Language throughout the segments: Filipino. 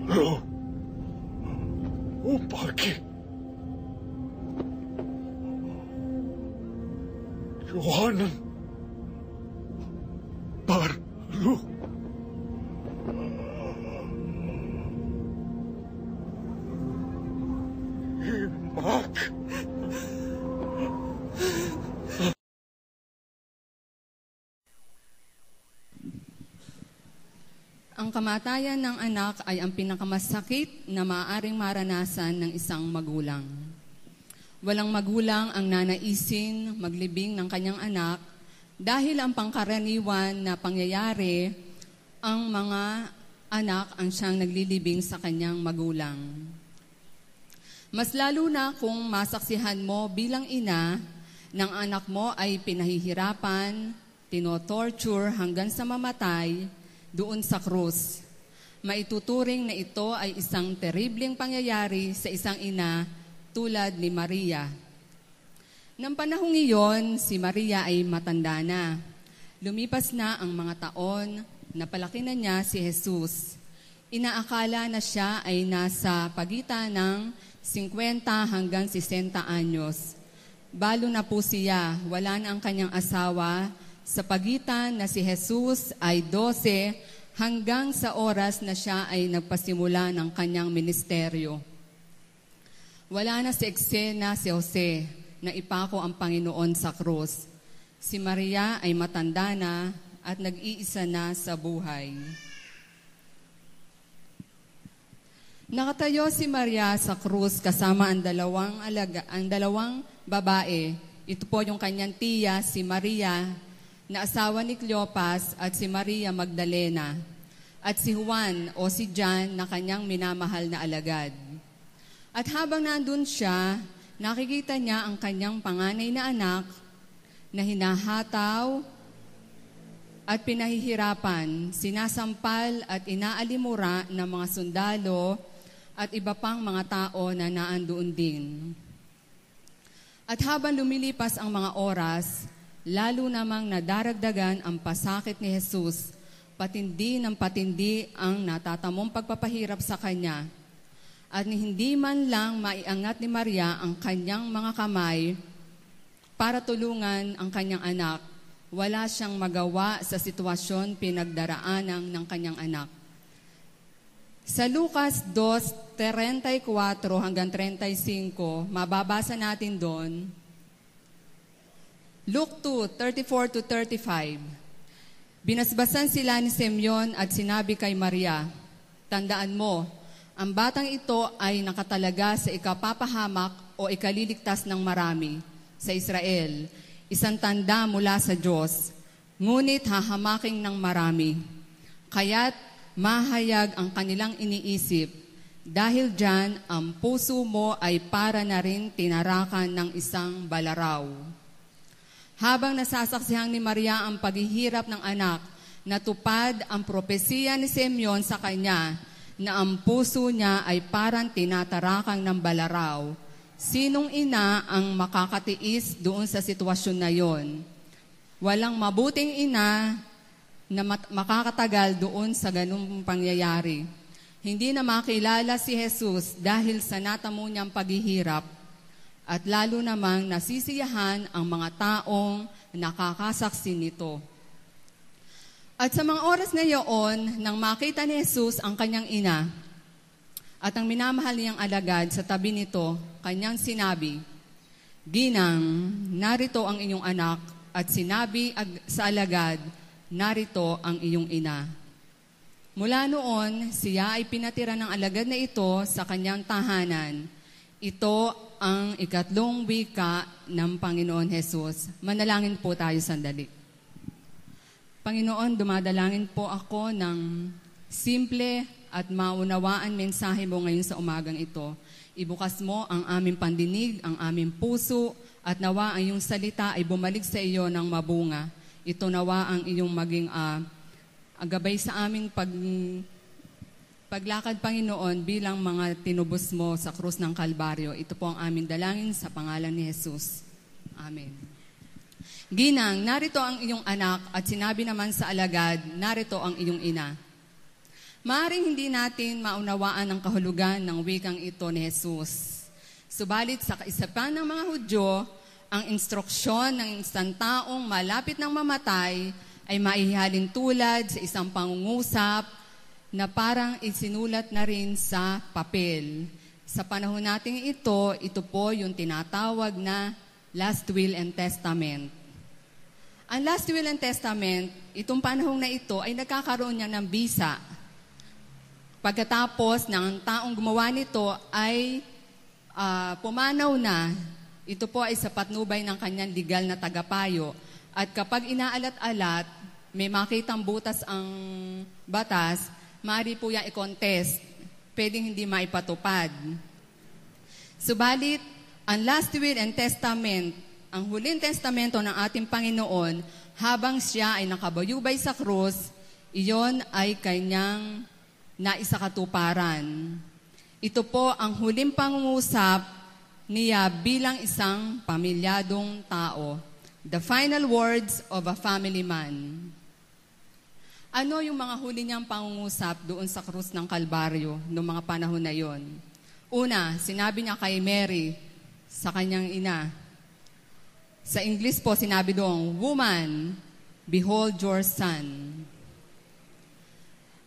Pero, bakit? Yohanan Barlo. Himak. Ang kamatayan ng anak ay ang pinakamasakit na maaaring maranasan ng isang magulang. Walang magulang ang nanaisin maglibing ng kanyang anak dahil ang pangkaraniwan na pangyayari, ang mga anak ang siyang naglilibing sa kanyang magulang. Mas lalo na kung masaksihan mo bilang ina ng anak mo ay pinahihirapan, tinotorture hanggang sa mamatay doon sa krus. Maituturing na ito ay isang terribleng pangyayari sa isang ina tulad ni Maria. Nang panahong iyon, si Maria ay matanda na. Lumipas na ang mga taon, napalaki na niya si Jesus. Inaakala na siya ay nasa pagitan ng 50 hanggang 60 anyos. Balo na po siya, wala na ang kanyang asawa. Sa pagitan na si Jesus ay 12 hanggang sa oras na siya ay nagpasimula ng kanyang ministeryo. Wala na sa eksena si Jose na ipako ang Panginoon sa krus. Si Maria ay matanda na at nag-iisa na sa buhay. Nakatayo si Maria sa krus kasama ang dalawang babae. Ito po yung kanyang tiya, si Maria, na asawa ni Cleopas, at si Maria Magdalena, at si Juan o si John na kanyang minamahal na alagad. At habang nandun siya, nakikita niya ang kanyang panganay na anak na hinahataw at pinahihirapan, sinasampal at inaalimura ng mga sundalo at iba pang mga tao na naandoon din. At habang lumilipas ang mga oras, lalo namang nadaragdagan ang pasakit ni Jesus, patindi ng patindi ang natatamong pagpapahirap sa kanya. At hindi man lang maiangat ni Maria ang kanyang mga kamay para tulungan ang kanyang anak, wala siyang magawa sa sitwasyon pinagdaraanan ng kanyang anak. Sa Lucas 2:34 hanggang 35, mababasa natin doon, Luke 2:34-35. Binasbasan sila ni Simeon at sinabi kay Maria, "Tandaan mo, ang batang ito ay nakatalaga sa ikapapahamak o ikaliligtas ng marami sa Israel, isang tanda mula sa Diyos, ngunit hahamaking ng marami. Kaya't mahayag ang kanilang iniisip, dahil diyan ang puso mo ay para na rin tinarakan ng isang balaraw." Habang nasasaksihan ni Maria ang paghihirap ng anak, natupad ang propesiya ni Simeon sa kanya na ang puso niya ay parang tinatarakang ng balaraw. Sinong ina ang makakatiis doon sa sitwasyon na yon? Walang mabuting ina na makakatagal doon sa ganung pangyayari. Hindi na makilala si Jesus dahil sa natamo niyang paghihirap. At lalo namang nasisiyahan ang mga taong nakakasaksi nito. At sa mga oras na iyon, nang makita ni Jesus ang kanyang ina at ang minamahal niyang alagad sa tabi nito, kanyang sinabi, "Ginang, narito ang inyong anak," at sinabi sa alagad, "Narito ang iyong ina." Mula noon, siya ay pinatira ng alagad na ito sa kanyang tahanan. Ito ang ikatlong wika ng Panginoon Jesus. Manalangin po tayo sandali. Panginoon, dumadalangin po ako ng simple at maunawaan mensahe mo ngayon sa umagang ito. Ibukas mo ang aming pandinig, ang aming puso, at nawa ang iyong salita ay bumalik sa iyo ng mabunga. Ito nawa ang iyong maging gabay sa aming paglakad, Panginoon, bilang mga tinubos mo sa krus ng Kalbaryo. Ito po ang aming dalangin sa pangalan ni Jesus. Amen. Ginang, narito ang iyong anak, at sinabi naman sa alagad, narito ang iyong ina. Maaring hindi natin maunawaan ang kahulugan ng wikang ito ni Jesus. Subalit sa kaisipan ng mga Hudyo, ang instruksyon ng isang taong malapit ng mamatay ay maihalin tulad sa isang pangungusap na parang isinulat na rin sa papel. Sa panahon nating ito po yung tinatawag na Last Will and Testament. Ang Last Will and Testament, itong panahon na ito ay nagkakaroon niya ng bisa. Pagkatapos ng taong gumawa nito ay pumanaw na, ito po ay sa patnubay ng kanyang legal na tagapayo. At kapag inaalat-alat, may makitang butas ang batas, maaari po yan i-contest. Pwedeng hindi maipatupad. Subalit, ang Last Will and Testament, ang huling testamento ng ating Panginoon, habang siya ay nakabayubay sa krus, iyon ay kanyang naisakatuparan. Ito po ang huling pangungusap niya bilang isang pamilyadong tao. The final words of a family man. Ano yung mga huli niyang pangungusap doon sa krus ng Kalbaryo noong mga panahon na yon? Una, sinabi niya kay Mary, sa kanyang ina. Sa English po, sinabi doon, "Woman, behold your son."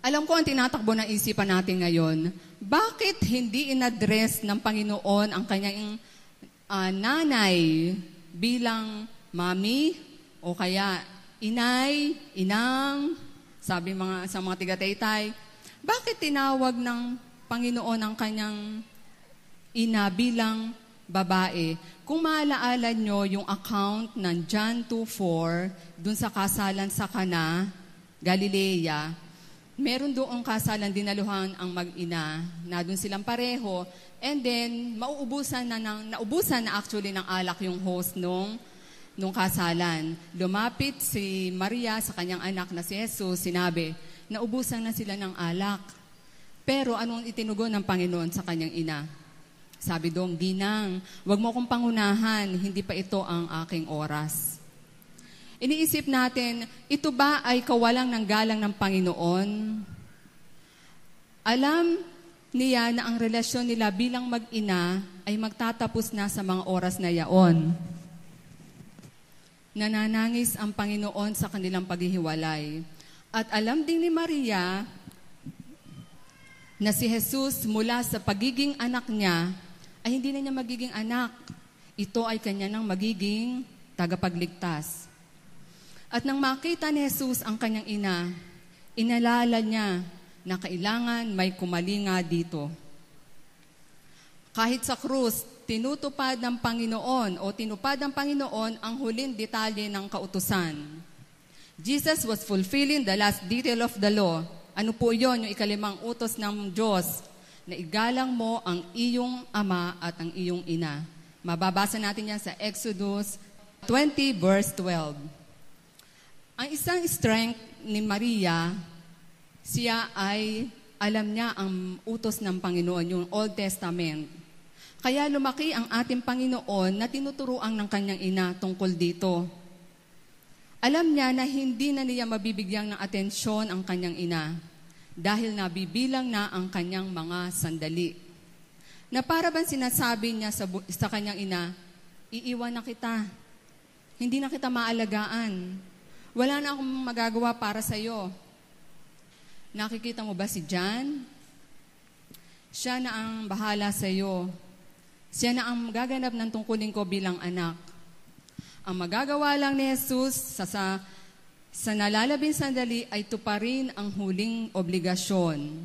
Alam ko ang tinatakbo ng isipan natin ngayon, bakit hindi in-address ng Panginoon ang kanyang nanay bilang mami o kaya inay, inang, sabi sa mga tigataytay, bakit tinawag ng Panginoon ang kanyang ina bilang babae? Kung maalaala nyo yung account ng John 2:4, dun sa kasalan sa Cana, Galilea, meron doong kasalan dinaluhan ang mag-ina na doon silang pareho, and then nauubusan na actually ng alak yung host nung kasalan. Lumapit si Maria sa kanyang anak na si Jesus, sinabi, naubusan na sila ng alak. Pero anong itinugon ng Panginoon sa kanyang ina? Sabi doon, "Ginang, wag mo akong pangunahan, hindi pa ito ang aking oras." Iniisip natin, ito ba ay kawalang ng galang ng Panginoon? Alam niya na ang relasyon nila bilang mag-ina ay magtatapos na sa mga oras na yaon. Nananangis ang Panginoon sa kanilang paghihiwalay. At alam din ni Maria na si Jesus mula sa pagiging anak niya ay hindi na niya magiging anak. Ito ay kanya nang magiging tagapagligtas. At nang makita ni Jesus ang kanyang ina, inalala niya na kailangan may kumalinga dito. Kahit sa krus, tinupad ng Panginoon ang huling detalye ng kautusan. Jesus was fulfilling the last detail of the law. Ano po yon? Yung ikalimang utos ng Diyos, na igalang mo ang iyong ama at ang iyong ina. Mababasa natin yan sa Exodus 20 verse 12. Ang isang strength ni Maria, siya ay alam niya ang utos ng Panginoon, yung Old Testament. Kaya lumaki ang ating Panginoon na tinuturuan ng kanyang ina tungkol dito. Alam niya na hindi na niya mabibigyan ng atensyon ang kanyang ina dahil nabibilang na ang kanyang mga sandali. Na para bang sinasabi niya sa kanyang ina, iiwan na kita, hindi na kita maalagaan. Wala na akong magagawa para sa iyo. Nakikita mo ba si John? Siya na ang bahala sa iyo. Siya na ang gaganap ng tungkulin ko bilang anak. Ang magagawa lang ni Jesus sa nalalabing sandali ay tuparin ang huling obligasyon.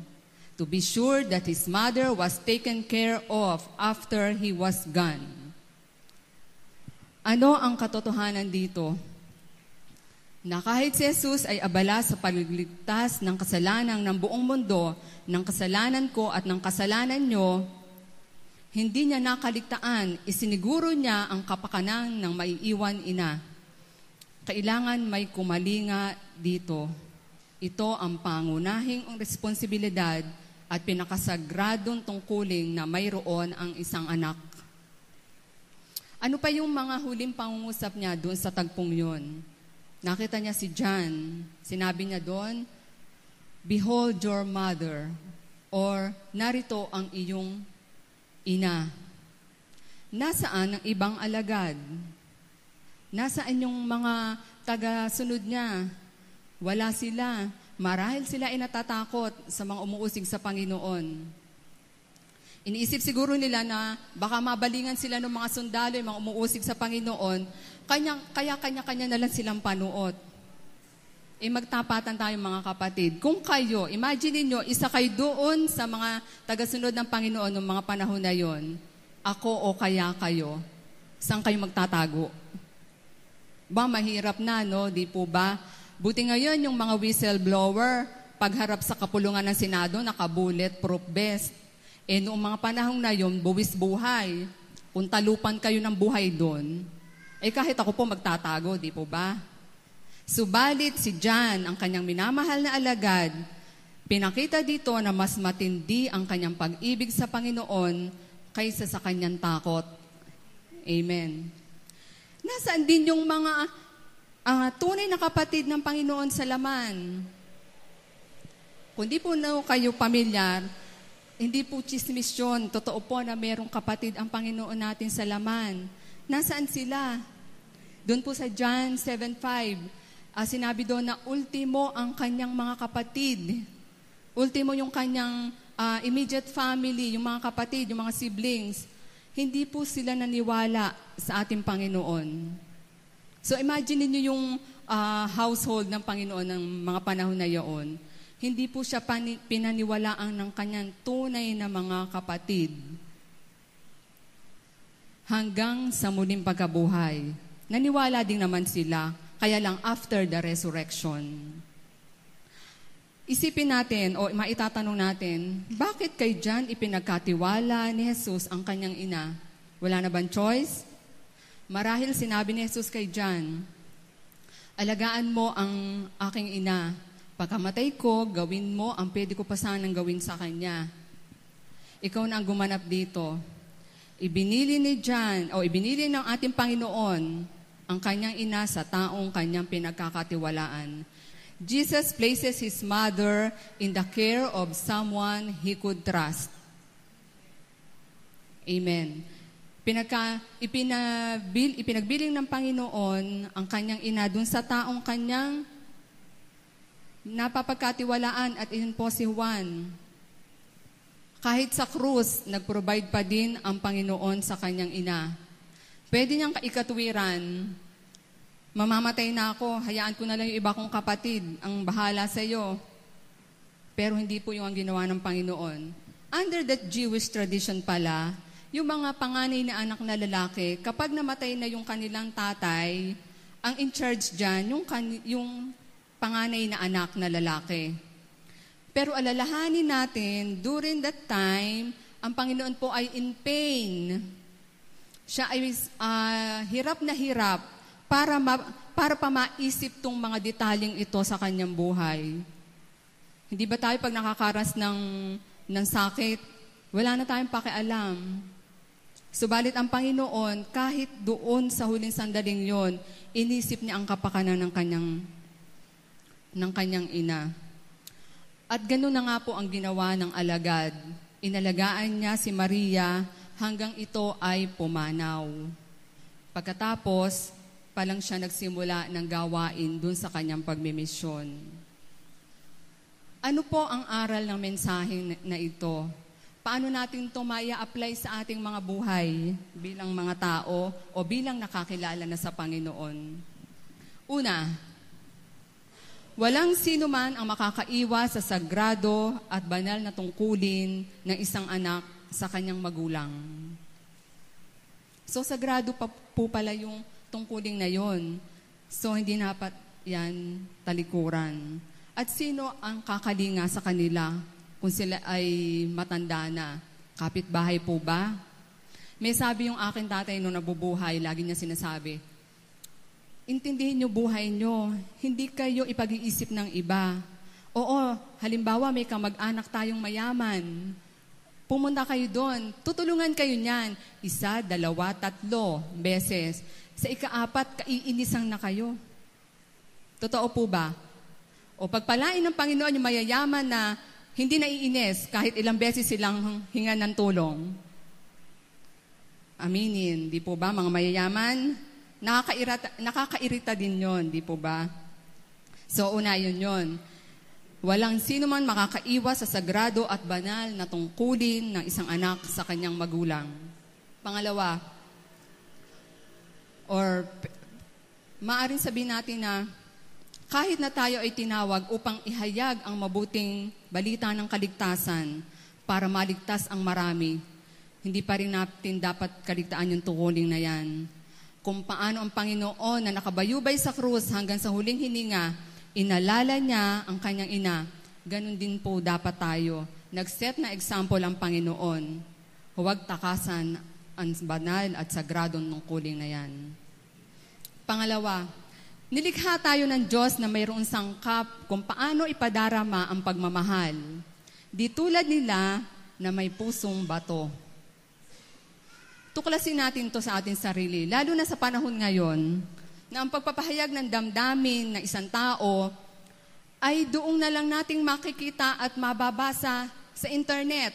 To be sure that his mother was taken care of after he was gone. Ano ang katotohanan dito? Na kahit si Jesus ay abala sa pagligtas ng kasalanan ng buong mundo, ng kasalanan ko at ng kasalanan nyo, hindi niya nakaligtaan, isiniguro niya ang kapakanan ng maiiwan ina. Kailangan may kumalinga dito. Ito ang pangunahing responsibilidad at pinakasagradong tungkulin na mayroon ang isang anak. Ano pa yung mga huling pangungusap niya doon sa tagpong yun? Nakita niya si John. Sinabi niya doon, Behold your mother, or narito ang iyong ina. Nasaan ang ibang alagad? Nasaan yung mga taga-sunod niya? Wala sila. Marahil sila ay natatakot sa mga umuusig sa Panginoon. Iniisip siguro nila na baka mabalingan sila ng mga sundalo, yung mga umuusig sa Panginoon, kaya kanya-kanya na lang silang panuot. Magtapatan tayo mga kapatid. Kung kayo, imagine niyo, isa kayo doon sa mga tagasunod ng Panginoon ng mga panahon na yon, ako o kaya kayo, saan kayo magtatago? Ba, mahirap na, no? Di po ba? Buti ngayon yung mga whistleblower, pagharap sa kapulungan ng Senado, naka-bulletproof vest. Noong mga panahon na yun, buwis buhay. Kung talupan kayo ng buhay doon, kahit ako po magtatago, di po ba? Subalit si John, ang kanyang minamahal na alagad, pinakita dito na mas matindi ang kanyang pag-ibig sa Panginoon kaysa sa kanyang takot. Amen. Nasaan din yung mga tunay na kapatid ng Panginoon sa laman? Kung di po na kayo pamilyar, hindi po chismis yun. Totoo po na merong kapatid ang Panginoon natin sa laman. Nasaan sila? Doon po sa John 7:5, sinabi doon na ultimo ang kanyang mga kapatid. Ultimo yung kanyang immediate family, yung mga kapatid, yung mga siblings. Hindi po sila naniwala sa ating Panginoon. So imagine niyo yung household ng Panginoon ng mga panahon na iyon. Hindi po siya pinaniwalaan ng kanyang tunay na mga kapatid. Hanggang sa muling pagkabuhay. Naniwala din naman sila, kaya lang after the resurrection. Isipin natin o maitatanong natin, bakit kay John ipinagkatiwala ni Jesus ang kanyang ina? Wala na bang choice? Marahil sinabi ni Jesus kay John, alagaan mo ang aking ina. Pagkamatay ko, gawin mo ang pwede ko pa sanang gawin sa kanya. Ikaw na ang gumanap dito. Ibinili ni John, o ibinili ng ating Panginoon ang kanyang ina sa taong kanyang pinagkakatiwalaan. Jesus places His mother in the care of someone He could trust. Amen. Ipinagbiling ng Panginoon ang kanyang ina dun sa taong kanyang napapagkatiwalaan at iyon po si Juan. Kahit sa krus, nag-provide pa din ang Panginoon sa kanyang ina. Pwede niyang ikatwiran, mamamatay na ako, hayaan ko na lang yung iba kong kapatid, ang bahala sa iyo. Pero hindi po yung ang ginawa ng Panginoon. Under that Jewish tradition pala, yung mga panganay na anak na lalaki, kapag namatay na yung kanilang tatay, ang in charge dyan, yung panganay na anak na lalaki. Pero alalahanin natin, during that time, ang Panginoon po ay in pain. Siya ay hirap na hirap para pa maisip tong mga detalyeng ito sa kanyang buhay. Hindi ba tayo pag nakakaras ng sakit, wala na tayong pakialam. Subalit ang Panginoon, kahit doon sa huling sandaling yon, inisip niya ang kapakanan ng kanyang ina. At gano'n na nga po ang ginawa ng alagad. Inalagaan niya si Maria hanggang ito ay pumanaw. Pagkatapos, palang siya nagsimula ng gawain dun sa kanyang pagmimisyon. Ano po ang aral ng mensaheng na ito? Paano natin ito maya-apply sa ating mga buhay bilang mga tao o bilang nakakilala na sa Panginoon? Una, walang sino man ang makakaiwas sa sagrado at banal na tungkulin ng isang anak sa kanyang magulang. So, sagrado pa po pala yung tungkulin na yon. So, hindi dapat yan talikuran. At sino ang kakalinga sa kanila kung sila ay matanda na? Kapitbahay po ba? May sabi yung aking tatay nung nabubuhay, lagi niya sinasabi, intindihin niyo buhay niyo, hindi kayo ipag-iisip ng iba. Oo, halimbawa may kamag-anak tayong mayaman. Pumunta kayo doon, tutulungan kayo niyan. 1, 2, 3 beses. Sa ika-4, kaiinisang na kayo. Totoo po ba? O pagpalain ng Panginoon yung mayayaman na hindi naiinis kahit ilang beses silang hingan ng tulong. Aminin, di po ba mga mayayaman? Nakakairita din yon, di po ba? So una yun. Walang sino man makakaiwas sa sagrado at banal na tungkulin ng isang anak sa kanyang magulang. Pangalawa, maaring sabihin natin na kahit na tayo ay tinawag upang ihayag ang mabuting balita ng kaligtasan para maligtas ang marami, hindi pa rin natin dapat kaligtaan yung tungkulin na yan. Kung paano ang Panginoon na nakabayubay sa krus hanggang sa huling hininga, inalala niya ang kanyang ina, ganun din po dapat tayo. Nag-set na example ang Panginoon. Huwag takasan ang banal at sagradong tungkulin na yan. Pangalawa, nilikha tayo ng Diyos na mayroong sangkap kung paano ipadarama ang pagmamahal. Di tulad nila na may pusong bato. Tuklasin natin to sa ating sarili, lalo na sa panahon ngayon, na ang pagpapahayag ng damdamin ng isang tao ay doon na lang nating makikita at mababasa sa internet.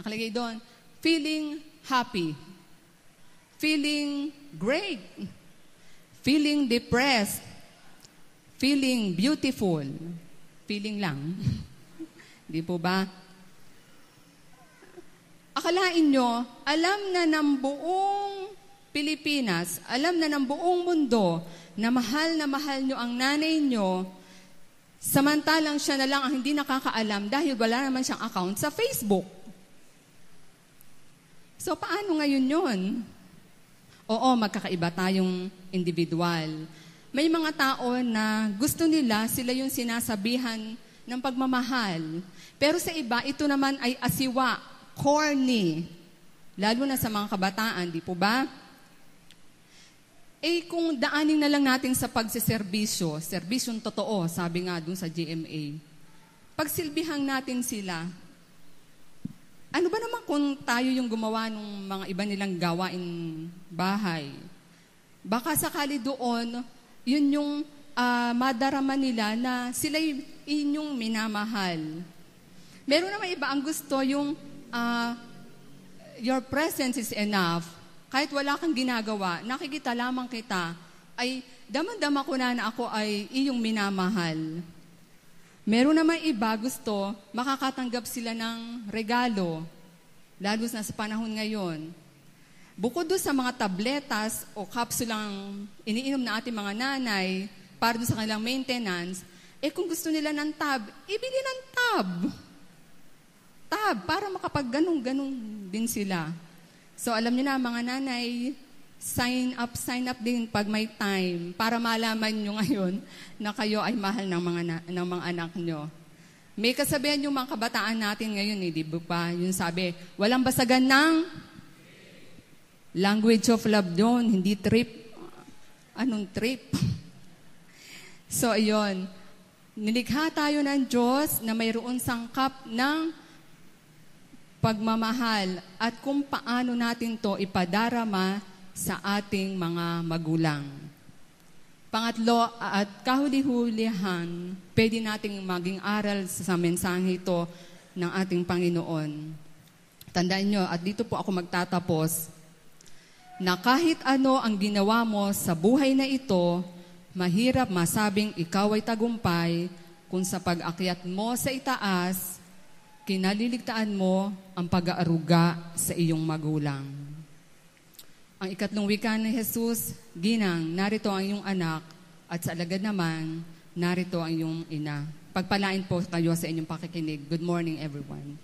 Nakalagay doon, feeling happy, feeling great, feeling depressed, feeling beautiful, feeling lang. Di po ba? Akalain nyo, alam na ng buong Pilipinas, alam na ng buong mundo na mahal nyo ang nanay nyo, samantalang siya na lang ang hindi nakakaalam dahil wala naman siyang account sa Facebook. So, paano ngayon yun? Oo, magkakaiba tayong individual. May mga tao na gusto nila, sila yung sinasabihan ng pagmamahal. Pero sa iba, ito naman ay asiwa, corny. Lalo na sa mga kabataan, di po ba? Kung daanin na lang natin sa pagsiservisyo, serbisyong totoo, sabi nga dun sa GMA, pagsilbihang natin sila, ano ba naman kung tayo yung gumawa ng mga iba nilang gawain bahay? Baka sakali doon, yun yung madarama nila na sila yung minamahal. Meron naman iba ang gusto yung your presence is enough. Kahit wala kang ginagawa, nakikita lamang kita, ay damang-dama ko na ako ay iyong minamahal. Meron naman iba gusto, makakatanggap sila ng regalo, lalo na sa panahon ngayon. Bukod doon sa mga tabletas o kapsulang iniinom na ating mga nanay para doon sa kanilang maintenance, kung gusto nila ng tab, ibili ng tab. Tab, para makapag-ganong-ganong din sila. So alam niyo na mga nanay, sign up din pag may time para malaman nyo ngayon na kayo ay mahal ng mga anak nyo. May kasabihan yung mga kabataan natin ngayon, di ba? Yung sabi, walang basagan ng language of love doon, hindi trip. Anong trip? So ayun, nilikha tayo ng Diyos na mayroon sangkap ng pagmamahal at kung paano natin to ipadarama sa ating mga magulang. Pangatlo, at kahuli-hulihan, pwede nating maging aral sa mensahe ito ng ating Panginoon. Tandaan nyo, at dito po ako magtatapos, na kahit ano ang ginawa mo sa buhay na ito, mahirap masabing ikaw ay tagumpay kung sa pag-akyat mo sa itaas, kinaliligtaan mo ang pag-aaruga sa iyong magulang. Ang ikatlong wika ni Jesus, Ginang, narito ang iyong anak, at sa alagad naman, narito ang iyong ina. Pagpalain po tayo sa inyong pakikinig. Good morning, everyone.